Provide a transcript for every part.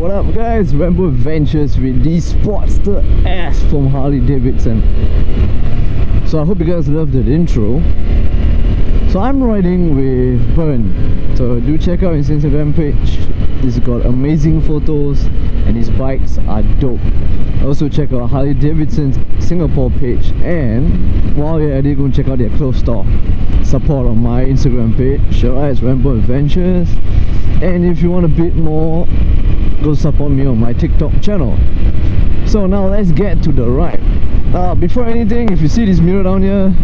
What up guys, Rainbow Adventures with the Sportster S from Harley-Davidson. So I hope you guys loved that intro. So I'm riding with Bern, so do check out his Instagram page. He's got amazing photos and his bikes are dope. Also check out Harley-Davidson's Singapore page, and while you're at it, go and check out their clothes store. Support on my Instagram page, alright, it's Rainbow Adventures. And if you want a bit more, go support me on my TikTok channel. So now let's get to the ride. Before anything, if you see this mirror down here,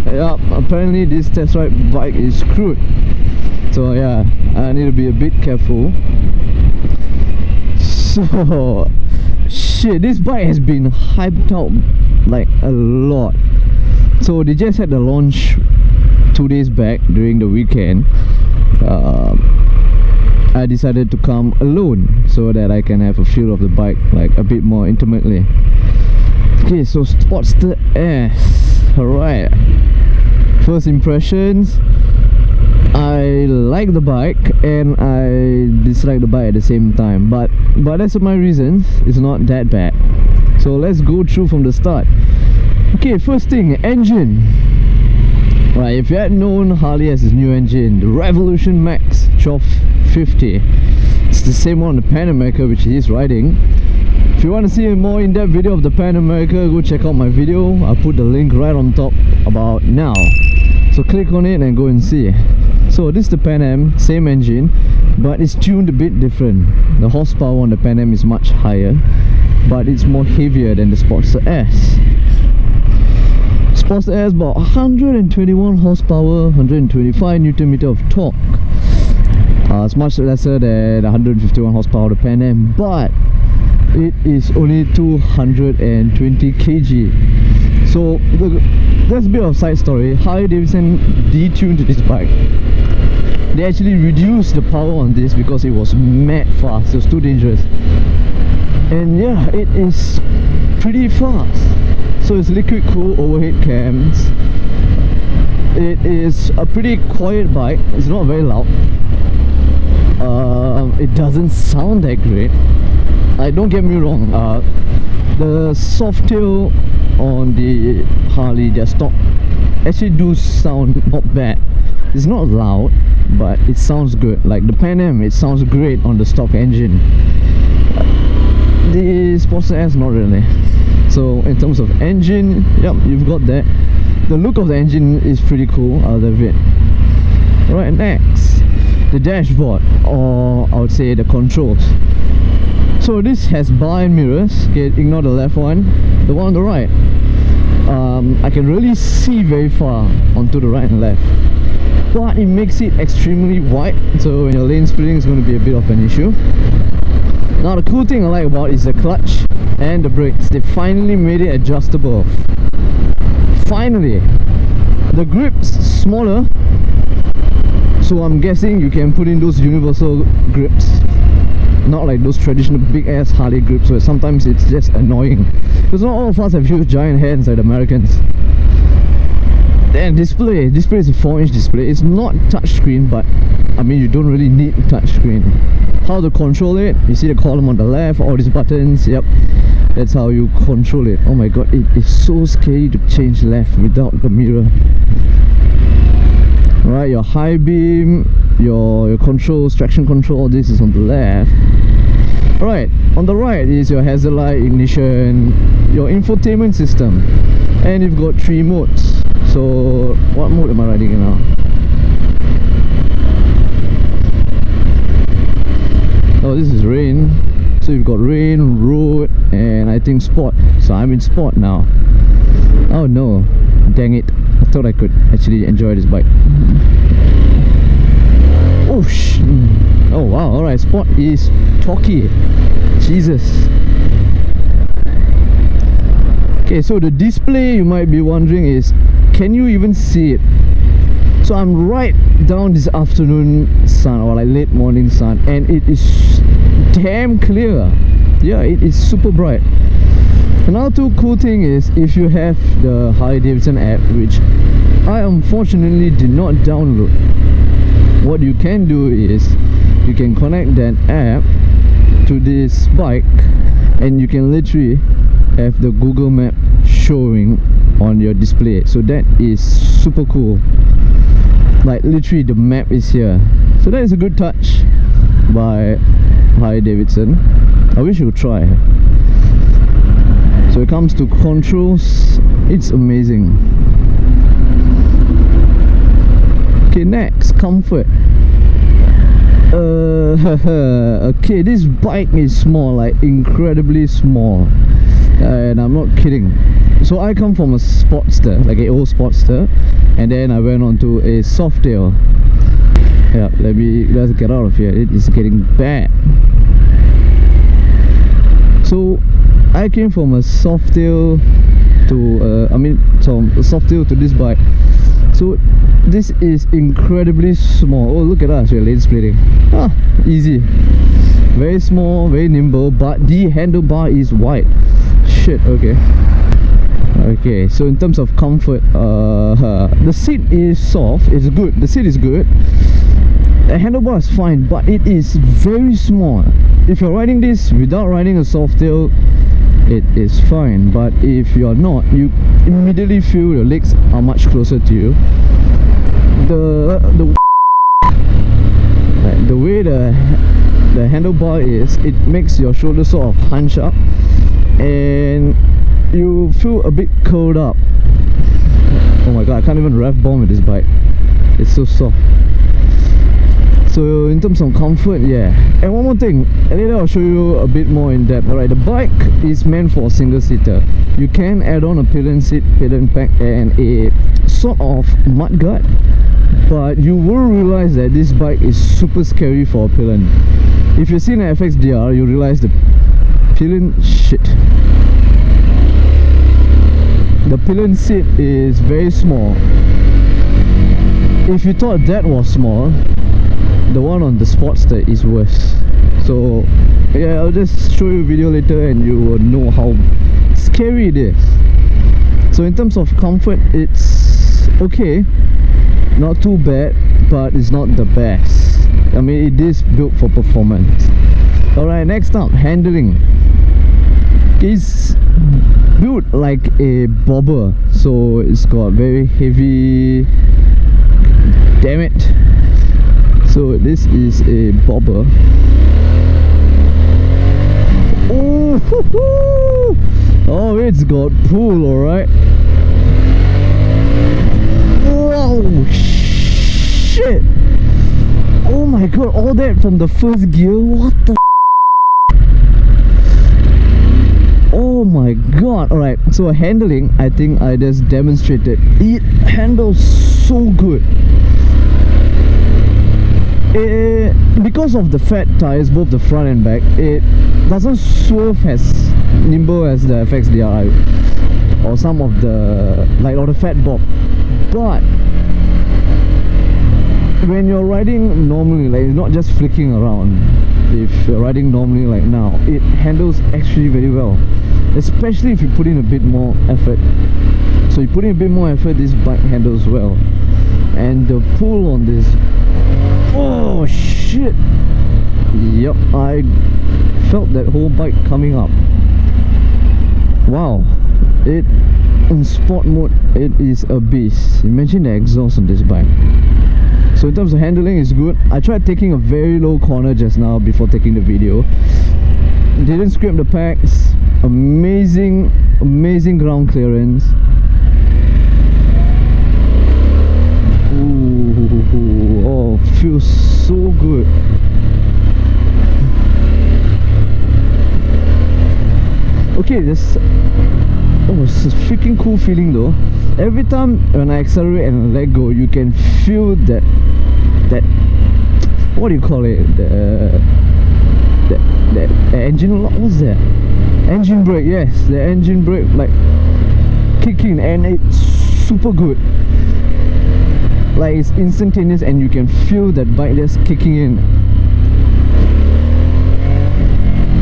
apparently this test ride bike is screwed. So yeah, I need to be a bit careful. So shit, this bike has been hyped out like a lot. So they just had the launch 2 days back during the weekend. I decided to come alone so that I can have a feel of the bike like a bit more intimately. Okay, so Sportster S. Alright, first impressions, I like the bike and I dislike the bike at the same time, but that's my reasons. It's not that bad. So let's go through from the start. Okay, first thing, engine. Right, if you had known, Harley has his new engine, the Revolution Max 1250. It's the same one on the Pan America which he is riding. If you want to see a more in-depth video of the Pan America, go check out my video. I'll put the link right on top about now. So click on it and go and see. So this is the Pan Am, same engine, but it's tuned a bit different. The horsepower on the Pan Am is much higher, but it's more heavier than the Sportster S. Sportster S about 121 horsepower, 125 Newton meter of torque. It's much lesser than 151 horsepower of the Pan Am, but it is only 220 kg. So that's a bit of a side story. Harley-Davidson detuned this bike. They actually reduced the power on this because it was mad fast. It was too dangerous. And yeah, it is pretty fast. So it's liquid cooled overhead cams. It is a pretty quiet bike. It's not very loud. It doesn't sound that great. Don't get me wrong, the soft tail on the Harley, their stock, actually do sound not bad. It's not loud, but it sounds good. Like the Pan Am, it sounds great on the stock engine. The Sportster S, not really. So in terms of engine, yep, you've got that. The look of the engine is pretty cool, I love it. Right, next, the dashboard, or I would say the controls. So this has bar and mirrors. Okay, ignore the left one. The one on the right, I can really see very far onto the right and left, but it makes it extremely wide, so when you're lane splitting it's going to be a bit of an issue. Now the cool thing I like about it is the clutch and the brakes. They finally made it adjustable. Finally. The grip's smaller, so I'm guessing you can put in those universal grips, not like those traditional big ass Harley grips where sometimes it's just annoying, because not all of us have huge giant hands like Americans. Then display is a 4-inch display. It's not touchscreen, but I mean you don't really need a touchscreen. How to control it, you see the column on the left, all these buttons, yep, that's how you control it. Oh my god, it is so scary to change left without the mirror. Right, your high beam, your controls, traction control, all this is on the left. Alright, on the right is your hazard light, ignition, your infotainment system, and you've got 3 modes. So what mode am I riding in now? Oh, this is rain. So you've got rain, road, and I think sport. So I'm in sport now. Oh no, dang it, I thought I could actually enjoy this bike. Oh wow, alright, sport is talky. Jesus. Okay, so the display, you might be wondering, is can you even see it? So I'm right down this afternoon sun, or like late morning sun, and it is damn clear. Yeah, it is super bright. Another cool thing is, if you have the Harley-Davidson app, which I unfortunately did not download, what you can do is you can connect that app to this bike, and you can literally have the Google Map showing on your display. So that is super cool. Like literally the map is here. So that is a good touch by Harley-Davidson. I wish you would try. So it comes to controls, it's amazing. Okay, next, comfort. Okay, this bike is small, like incredibly small, and I'm not kidding. So I come from a Sportster, like an old Sportster, and then I went on to a Softail. Yeah, let's get out of here. It is getting bad. So I came from a Softail to from a Softail to this bike. So this is incredibly small. Oh, look at us, we're lane splitting. Ah, easy. Very small, very nimble, but the handlebar is wide. Shit, okay. Okay, so in terms of comfort, the seat is soft, it's good. The seat is good. The handlebar is fine, but it is very small. If you're riding this without riding a Softail, it is fine, but if you're not, you immediately feel your legs are much closer to you. The way the handlebar is, it makes your shoulders sort of hunch up, and you feel a bit curled up. Oh my god, I can't even rev bomb with this bike. It's so soft. So in terms of comfort, yeah. And one more thing, later I'll show you a bit more in depth. Alright, the bike is meant for a single seater. You can add on a pillion seat, pillion pack, and a sort of mudguard, but you will realize that this bike is super scary for a pillion. If you've seen an FXDR, you realize the pillion The pillion seat is very small. If you thought that was small, the one on the Sportster is worse. So yeah, I'll just show you a video later and you will know how scary it is. So in terms of comfort, it's okay, not too bad, but it's not the best. I mean, it is built for performance. Alright, next up, handling. It's built like a bobber, so it's got very heavy, damn it. So this is a bobber. Oh, oh, it's got pull, alright. Wow, shit. Oh my god, all that from the first gear. What the oh my god. Alright, so handling, I think I just demonstrated. It handles so good. Because of the fat tires, both the front and back, it doesn't swerve as nimble as the FXDRS or some of the, like, or the fat bob. But when you're riding normally, like, it's not just flicking around. If you're riding normally like now, it handles actually very well, especially if you put in a bit more effort. So you put in a bit more effort, this bike handles well. And the pull on this, oh shit, yep, I felt that whole bike coming up. Wow, it in sport mode, it is a beast. Imagine the exhaust on this bike. So in terms of handling, it's good. I tried taking a very low corner just now before taking the video. Didn't scrape the packs. Amazing ground clearance. Ooh, oh, feels so good. Okay, this, oh, it's a freaking cool feeling though. Every time when I accelerate and let go, you can feel that what do you call it? The engine lock. What's that? Engine brake. Yes, the engine brake like kicking, and it's super good. Like, it's instantaneous, and you can feel that bike just kicking in.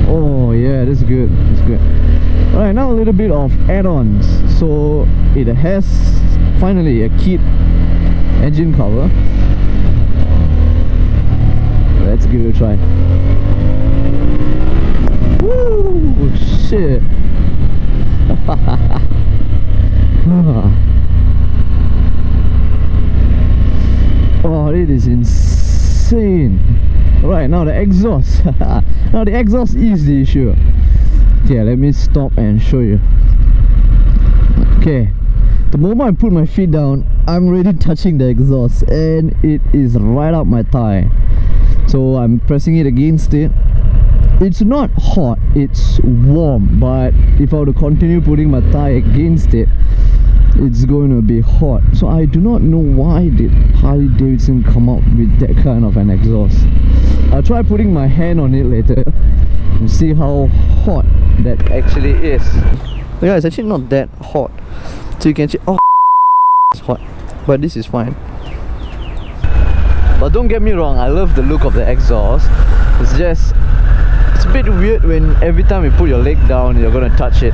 Oh yeah, that's good. That's good. Alright, now a little bit of add-ons. So it has finally a kit engine cover. Let's give it a try. Woo! Shit! Oh, it is insane! Alright, now the exhaust. Now the exhaust is the issue. Okay, let me stop and show you. Okay, the moment I put my feet down, I'm already touching the exhaust and it is right up my thigh. So I'm pressing it against it. It's not hot, it's warm, but if I were to continue putting my thigh against it, it's going to be hot. So I do not know why did Harley-Davidson come up with that kind of an exhaust. I'll try putting my hand on it later and see how hot that actually is. Yeah, it's actually not that hot. So you can see, oh, it's hot, but this is fine. But don't get me wrong, I love the look of the exhaust. It's just, it's a bit weird when every time you put your leg down, you're gonna touch it.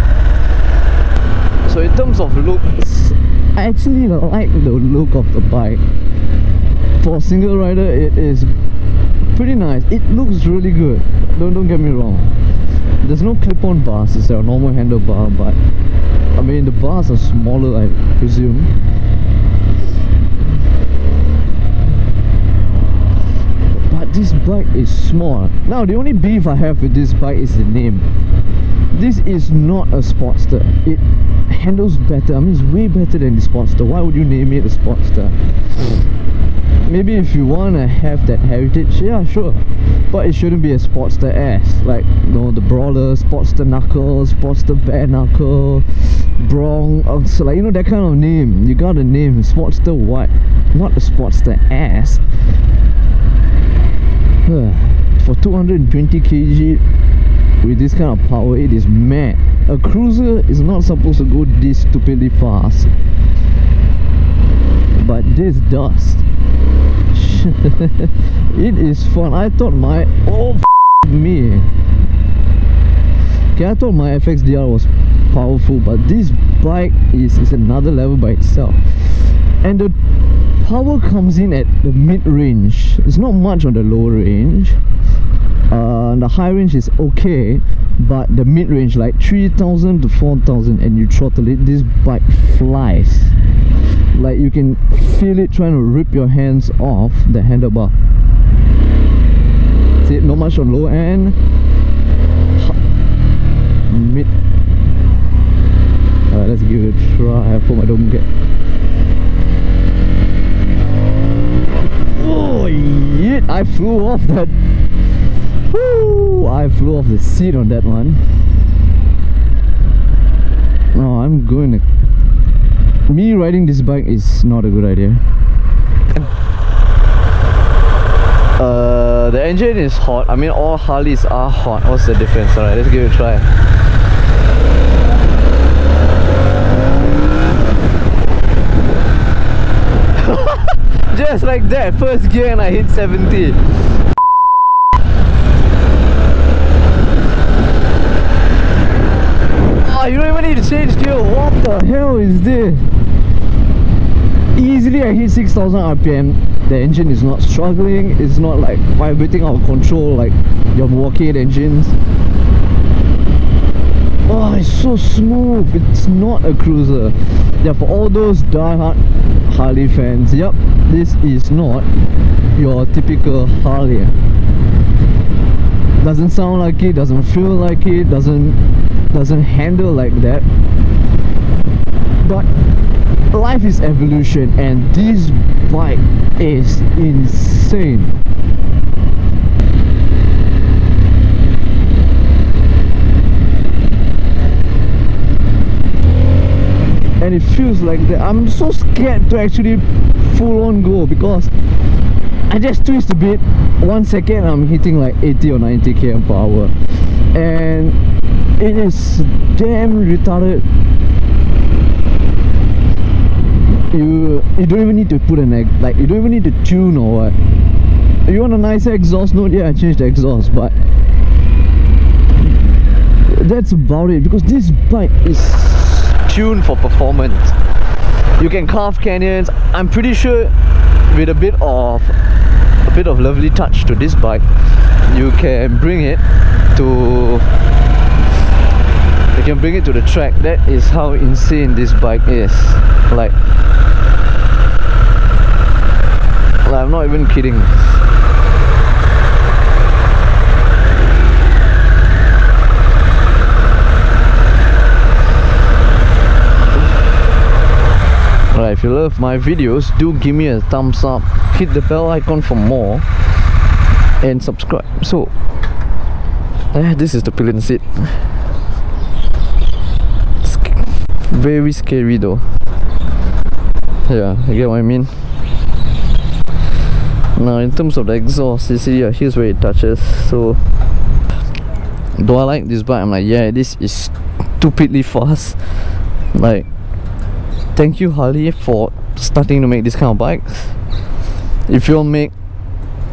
So in terms of looks, I actually like the look of the bike. For a single rider, it is pretty nice. It looks really good. Don't get me wrong. There's no clip-on bars, it's a normal handlebar, but I mean the bars are smaller, I presume. But this bike is small. Now the only beef I have with this bike is the name. This is not a Sportster. It handles better. I mean, it's way better than the Sportster. Why would you name it a Sportster? Maybe if you want to have that heritage, yeah, sure. But it shouldn't be a Sportster S. Like, you know, the Brawler, Sportster Knuckle, Sportster Bare Knuckle, Bronx, so like, you know, that kind of name. You got a name, Sportster what? Not a Sportster S. For 220 kg with this kind of power, it is mad. A cruiser is not supposed to go this stupidly fast, but this does. It is fun. I thought my me. Okay, I thought my FXDR was powerful, but this bike is another level by itself. And the power comes in at the mid-range. It's not much on the low range. The high range is okay, but the mid-range, like 3,000 to 4,000, and you throttle it, this bike flies. Like, you can feel it trying to rip your hands off the handlebar. See, not much on low end. Mid. Alright, let's give it a try. I hope I don't get. Oh, yeah! I flew off that. Woo! I flew off the seat on that one. Oh, I'm going to. Me riding this bike is not a good idea. The engine is hot. I mean, all Harleys are hot. What's the difference? Alright, let's give it a try. Just like that, first gear and I hit 70. Oh, you don't even need to change gear. What the hell is this? Easily I hit 6,000 RPM. The engine is not struggling. It's not like vibrating out of control like your Milwaukee engines. Oh, it's so smooth. It's not a cruiser. Yeah, for all those die-hard Harley fans, yep, this is not your typical Harley. Doesn't sound like it, doesn't feel like it, doesn't handle like that. But life is evolution, and this bike is insane. And it feels like that. I'm so scared to actually full on go, because I just twist a bit, 1 second I'm hitting like 80 or 90 km per hour, and it is damn retarded. You don't even need to put an egg, like you don't even need to tune or what. If you want a nicer exhaust note, yeah, I changed the exhaust, but that's about it, because this bike is tuned for performance. You can carve canyons. I'm pretty sure with a bit of lovely touch to this bike, you can bring it to You can bring it to the track. That is how insane this bike is. Like I'm not even kidding. Alright, if you love my videos, do give me a thumbs up, hit the bell icon for more, and subscribe. So, this is the pillion seat. It's very scary though. Yeah, you get what I mean? Now in terms of the exhaust, you see, here's where it touches. So, do I like this bike? I'm like, yeah, this is stupidly fast. Like, thank you Harley for starting to make this kind of bikes. If you'll make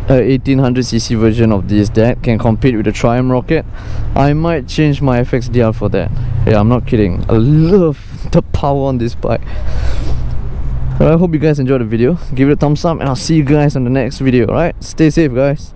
a 1800cc version of this that can compete with the Triumph Rocket, I might change my FXDR for that. Yeah, I'm not kidding. I love the power on this bike. But I hope you guys enjoyed the video. Give it a thumbs up and I'll see you guys on the next video. Alright, stay safe guys.